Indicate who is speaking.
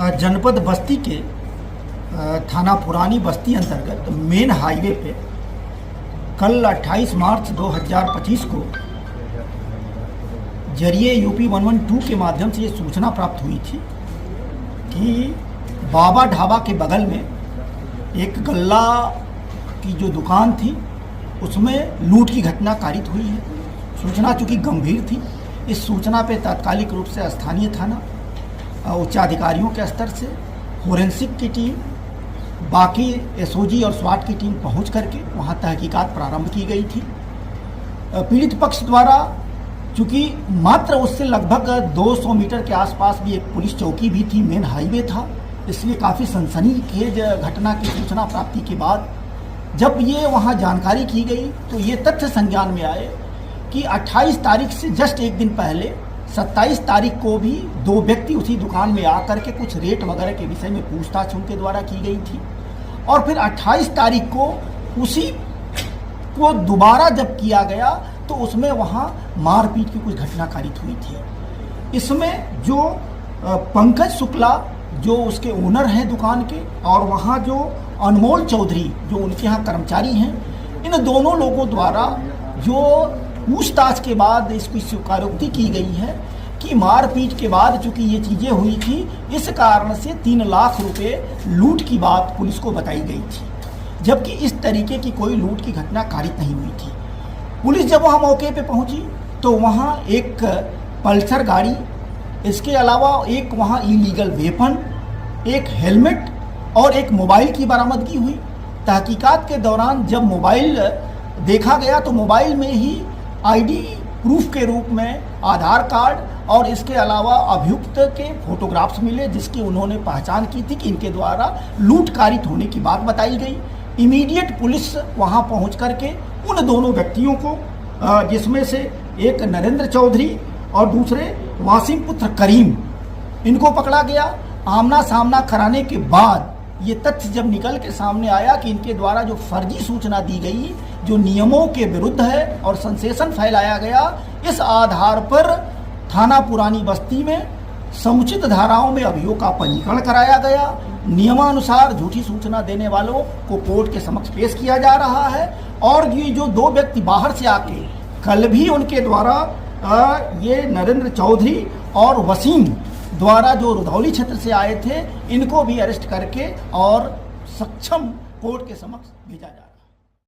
Speaker 1: जनपद बस्ती के थाना पुरानी बस्ती अंतर्गत मेन हाईवे पे कल 28 मार्च 2025 को जरिए यूपी 112 के माध्यम से ये सूचना प्राप्त हुई थी कि बाबा ढाबा के बगल में एक गल्ला की जो दुकान थी उसमें लूट की घटना कारित हुई है। सूचना चूँकि गंभीर थी, इस सूचना पे तात्कालिक रूप से स्थानीय थाना, उच्चाधिकारियों के स्तर से फोरेंसिक की टीम, बाकी एसओजी और स्वाट की टीम पहुंच करके वहां तहकीकात प्रारंभ की गई थी। पीड़ित पक्ष द्वारा चूँकि मात्र उससे लगभग 200 मीटर के आसपास भी एक पुलिस चौकी भी थी, मेन हाईवे था, इसलिए काफ़ी सनसनीखेज घटना की सूचना प्राप्ति के बाद जब ये वहाँ जानकारी की गई तो ये तथ्य संज्ञान में आए कि 28 तारीख से जस्ट एक दिन पहले 27 तारीख को भी दो व्यक्ति उसी दुकान में आकर के कुछ रेट वगैरह के विषय में पूछताछ उनके द्वारा की गई थी और फिर 28 तारीख को उसी को दोबारा जब किया गया तो उसमें वहाँ मारपीट की कुछ घटना कारित हुई थी। इसमें जो पंकज शुक्ला जो उसके ओनर हैं दुकान के और वहाँ जो अनमोल चौधरी जो उनके यहाँ कर्मचारी हैं, इन दोनों लोगों द्वारा जो पूछताछ के बाद इसकी स्वीकारोक्ति की गई है कि मारपीट के बाद चूंकि ये चीज़ें हुई थी, इस कारण से 3 लाख रुपए लूट की बात पुलिस को बताई गई थी, जबकि इस तरीके की कोई लूट की घटना कारित नहीं हुई थी। पुलिस जब वहाँ मौके पे पहुँची तो वहाँ एक पल्सर गाड़ी, इसके अलावा एक वहाँ इलीगल वेपन, एक हेलमेट और एक मोबाइल की बरामदगी हुई। तहकीकात के दौरान जब मोबाइल देखा गया तो मोबाइल में ही आईडी प्रूफ के रूप में आधार कार्ड और इसके अलावा अभियुक्त के फोटोग्राफ्स मिले, जिसकी उन्होंने पहचान की थी कि इनके द्वारा लूट कारित होने की बात बताई गई। इमीडिएट पुलिस वहां पहुंच करके उन दोनों व्यक्तियों को, जिसमें से एक नरेंद्र चौधरी और दूसरे वासिम पुत्र करीम, इनको पकड़ा गया। आमना सामना कराने के बाद ये तथ्य जब निकल के सामने आया कि इनके द्वारा जो फर्जी सूचना दी गई, जो नियमों के विरुद्ध है और सेंसेशन फैलाया गया, इस आधार पर थाना पुरानी बस्ती में समुचित धाराओं में अभियोग का पंजीकरण कराया गया। नियमानुसार झूठी सूचना देने वालों को कोर्ट के समक्ष पेश किया जा रहा है और ये जो 2 व्यक्ति बाहर से आके कल भी उनके द्वारा ये नरेंद्र चौधरी और वसीम द्वारा जो रुधौली क्षेत्र से आए थे, इनको भी अरेस्ट करके और सक्षम कोर्ट के समक्ष भेजा जा रहा है।